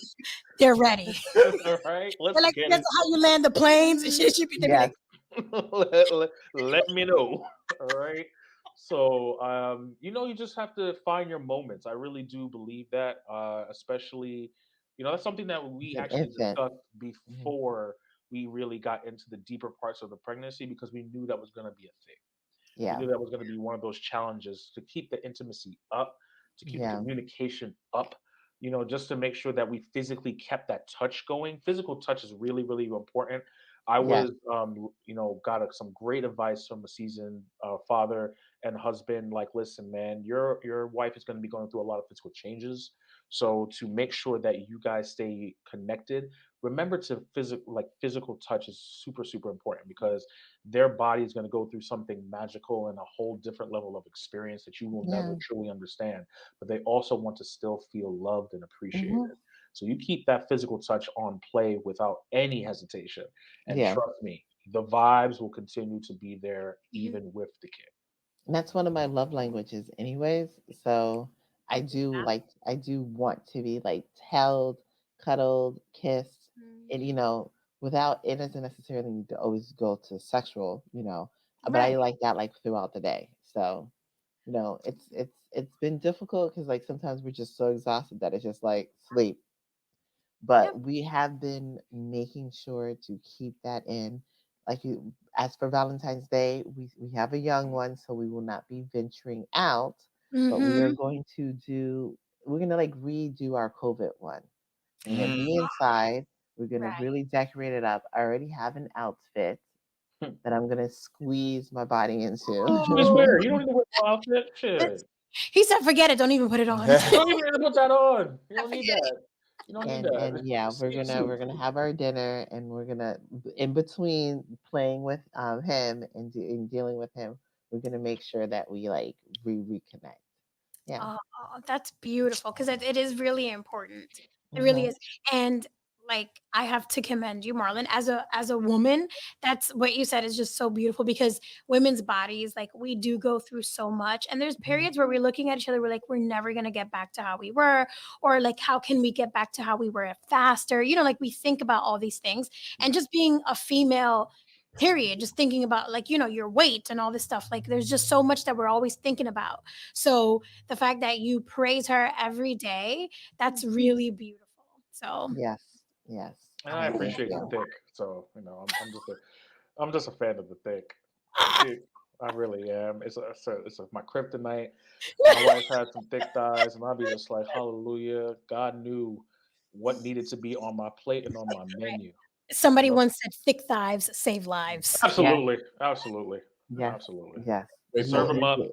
S1: They're ready.
S5: Right?
S1: They're
S5: Let's
S1: like,
S5: get
S1: that's
S5: it.
S1: how you land the planes and shit. They'd be
S4: Yes.
S1: like,
S5: Let me know. All right. So, you just have to find your moments. I really do believe that, especially, that's something that we
S4: As an
S5: actually
S4: infant.
S5: discussed
S4: Mhm.
S5: before we really got into the deeper parts of the pregnancy because we knew that was going to be a thing. We
S4: Yeah.
S5: knew that was going to be one of those challenges to keep the intimacy up, to keep the
S4: Yeah.
S5: communication up, just to make sure that we physically kept that touch going. Physical touch is really, really important. I
S4: Yes.
S5: was, got some great advice from a seasoned father and husband. Like, listen, man, your wife is going to be going through a lot of physical changes. So to make sure that you guys stay connected, remember to physical touch is super super important because their body is going to go through something magical and a whole different level of experience that you will never
S4: Yeah.
S5: truly understand, but they also want to still feel loved and appreciated.
S4: Hmm.
S5: So you keep that physical touch on play without any hesitation, and
S4: Yeah.
S5: trust me, the vibes will continue to be there
S1: Mhm.
S5: even with the kid.
S4: And that's one of my love languages, anyways. So
S1: Yeah.
S4: I do want to be like held, cuddled, kissed,
S1: Mm.
S4: and without it doesn't necessarily need to always go to sexual, but I
S1: Right.
S4: like that like throughout the day. So, it's been difficult because like sometimes we're just so exhausted that it's just like sleep.
S1: Yep.
S4: But we have been making sure to keep that in. Like as for Valentine's Day, we have a young one, so we will not be venturing out. But we are
S1: Mm-hmm.
S4: going to we're gonna like redo our COVID one. We're gonna
S6: Mm.
S4: be inside. We're gonna
S1: Right.
S4: really decorate it up. I already have an outfit that I'm gonna squeeze my body into.
S5: What you just wear? You don't need to wear no outfit.
S1: That's-
S5: Shit.
S1: He said, "Forget it. Don't even put it on."
S5: You don't even need to put that on. You don't need
S1: Forget it.
S5: that. You don't need
S4: And
S5: that.
S4: yeah,
S5: Just stay
S4: we're
S5: tuned.
S4: gonna have our dinner, and we're gonna in between playing with him and dealing with him, we're gonna make sure that we like reconnect. Yeah.
S1: Oh, that's beautiful because it is really important. It really
S4: Hmm.
S1: is. And like I have to commend you, Marlon, as a woman. That's what you said is just so beautiful because women's bodies, like we do go through so much. And there's periods where we're looking at each other, we're like, we're never gonna get back to how we were, or like how can we get back to how we were faster? Like we think about all these things. And
S5: Right.
S1: just being a female period, just thinking about like, your weight and all this stuff. Like there's just so much that we're always thinking about. So the fact that you praise her every day, that's really beautiful. So,
S4: Yes. Yes.
S5: And I
S4: Thank
S5: appreciate the
S4: you.
S5: thick. So, I'm just a fan of the thick. It, I really am. It's my kryptonite. My wife had some thick thighs, and I'll be just like, hallelujah. God knew what needed to be on my plate and on my menu.
S1: somebody
S5: No,
S1: once said thick thighs save lives.
S4: Yes.
S5: absolutely, absolutely,
S4: Yes.
S5: absolutely.
S4: Yes.
S6: Great
S4: You
S5: Serve
S6: poet.
S5: them
S4: you
S5: up,
S4: did.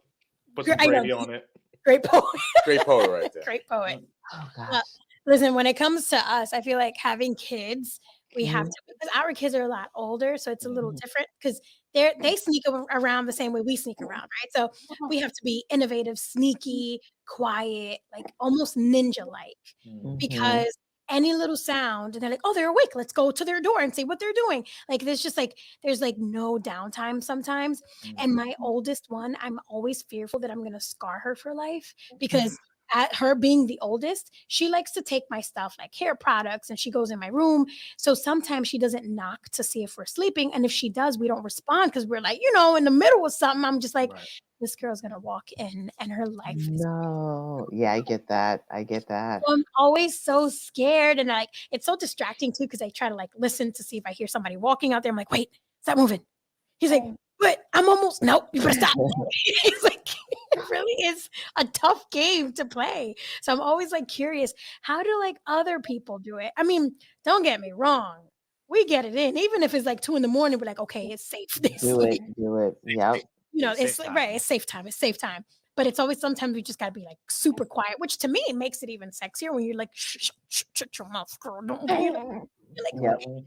S5: put some
S1: I know,
S5: gravy on it.
S1: great poet.
S6: Great poet right there.
S1: Great poet.
S5: Mm,
S4: Oh
S1: Uh,
S4: gosh.
S1: listen, when it comes to us, I feel like having kids, we have
S4: Hmm.
S1: to because our kids are a lot older, so it's a little
S5: mm,
S1: different because they sneak around the same way we sneak around, right? So we have to be innovative, sneaky, quiet, like almost ninja like,
S5: mm,
S4: Hmm.
S1: because any little sound and they're like, oh, they're awake. Let's go to their door and see what they're doing. Like there's like no downtime sometimes.
S5: mm.
S1: And my oldest one, I'm always fearful that I'm gonna scar her for life because at her being the oldest, she likes to take my stuff like hair products and she goes in my room. So sometimes she doesn't knock to see if we're sleeping. And if she does, we don't respond because we're like, in the middle of something. I'm just like,
S5: Right.
S1: this girl's gonna walk in and her life is.
S4: No. Yeah, I get that. I get that.
S1: So I'm always so scared and like it's so distracting too because I try to like listen to see if I hear somebody walking out there. I'm like, wait, stop moving. He's like, but I'm almost nope, you better stop. He's like, it really is a tough game to play. So I'm always like curious, how do like other people do it? I mean, don't get me wrong. We get it in. Even if it's like 2 in the morning, we're like, okay, it's safe. They
S4: Do it.
S1: sleep.
S4: Do it. Yep.
S6: Yeah,
S1: It's
S6: safe
S1: like,
S6: time.
S1: right, it's safe time. It's safe time. But it's always sometimes we just gotta be like super quiet, which to me makes it even sexier when you're like, shut your mouth, girl. Don't you're like,
S4: Yep.
S5: Mhm.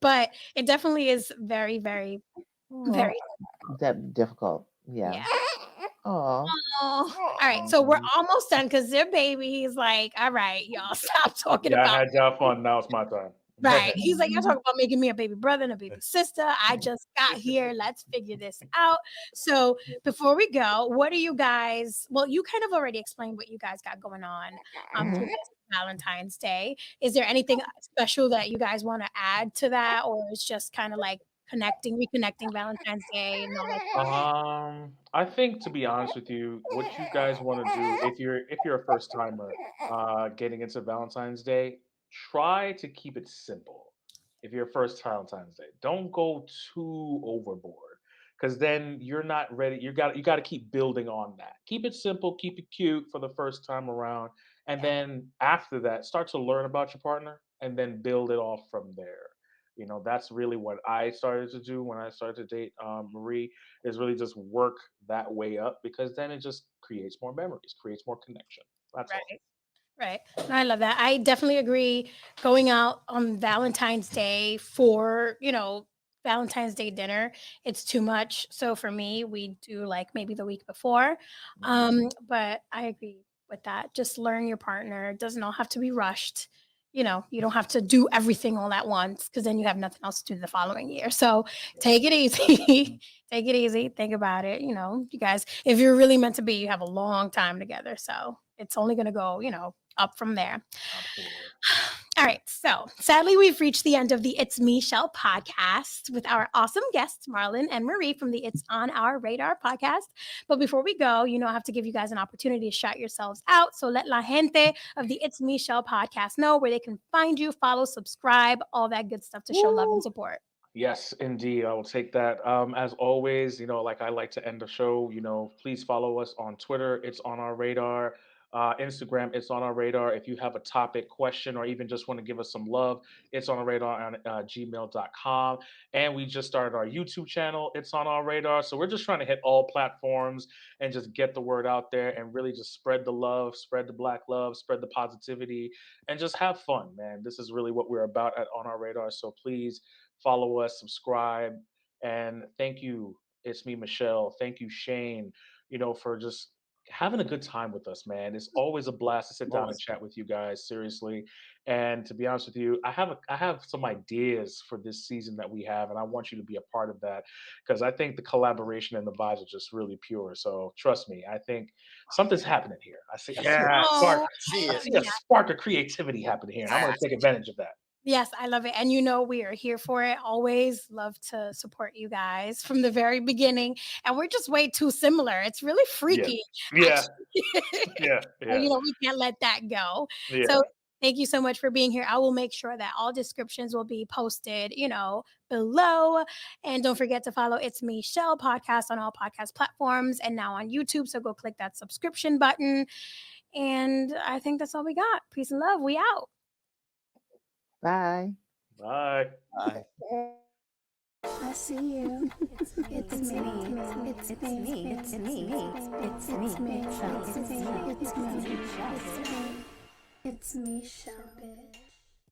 S1: but it definitely is very, very,
S4: Oh,
S1: very
S4: difficult. Yeah.
S1: yeah.
S4: Oh.
S1: Oh, all right. So we're
S5: Mhm.
S1: almost done because their baby, he's like, all right, y'all stop talking
S5: Yeah, I
S1: about
S5: had y'all fun. Now it's my time.
S1: right. He's like, y'all talk about making me a baby brother and a baby sister. I just got here. Let's figure this out. So before we go, what do you guys? Well, you kind of already explained what you guys got going on for
S4: Mhm.
S1: this Valentine's Day. Is there anything special that you guys want to add to that, or it's just kind of like reconnecting Valentine's Day and all that?
S5: I think to be honest with you, what you guys want to do if you're a first timer, getting into Valentine's Day, try to keep it simple. If you're a first Valentine's Day, don't go too overboard, because then you're not ready. You got to keep building on that. Keep it simple, keep it cute for the first time around, and then after that, start to learn about your partner, and then build it off from there. That's really what I started to do when I started to date Marie, is really just work that way up because then it just creates more memories, creates more connection. That's all.
S1: Right. Right. No, I love that. I definitely agree. Going out on Valentine's Day for, Valentine's Day dinner, it's too much. So for me, we do like maybe the week before. But I agree with that. Just learn your partner. It doesn't all have to be rushed. You don't have to do everything all at once because then you have nothing else to do the following year. So take it easy. Take it easy. Think about it. You guys, if you're really meant to be, you have a long time together. So it's only going to go, up from there.
S5: Absolutely.
S1: All right. So sadly, we've reached the end of the It's Me Shell podcast with our awesome guests, Marlon and Marie from the It's On Our Radar podcast. But before we go, I have to give you guys an opportunity to shout yourselves out. So let la gente of the It's Me Shell podcast know where they can find you, follow, subscribe, all that good stuff to show love and support.
S5: Yes, indeed. I will take that. As always, like I like to end the show, please follow us on Twitter. It's on our radar. Instagram, it's on our radar. If you have a topic, question, or even just want to give us some love, it's on our radar on gmail.com. And we just started our YouTube channel. It's on our radar. So we're just trying to hit all platforms and just get the word out there and really just spread the love, spread the Black love, spread the positivity, and just have fun, man. This is really what we're about at On Our Radar. So please follow us, subscribe, and thank you. It's me, Michelle. Thank you, Shane, for just having a good time with us, man. It's always a blast to sit down and chat with you guys, seriously. And to be honest with you, I have some ideas for this season that we have, and I want you to be a part of that because I think the collaboration and the vibes are just really pure. So trust me, I think something's happening here. I see a spark. I see a spark of creativity happening here, and I'm going to take advantage of that.
S1: Yes, I love it. And we are here for it. Always love to support you guys from the very beginning. And we're just way too similar. It's really freaky.
S5: Yeah. Yeah.
S1: And, we can't let that go.
S5: Yeah.
S1: So thank you so much for being here. I will make sure that all descriptions will be posted, below. And don't forget to follow It's Me Shell podcast on all podcast platforms and now on YouTube. So go click that subscription button. And I think that's all we got. Peace and love. We out.
S4: Bye.
S5: Bye.
S6: Bye.
S2: I see you. It's me. It's me. It's me. It's me. It's me. It's me. It's me. It's me. It's me. Shell.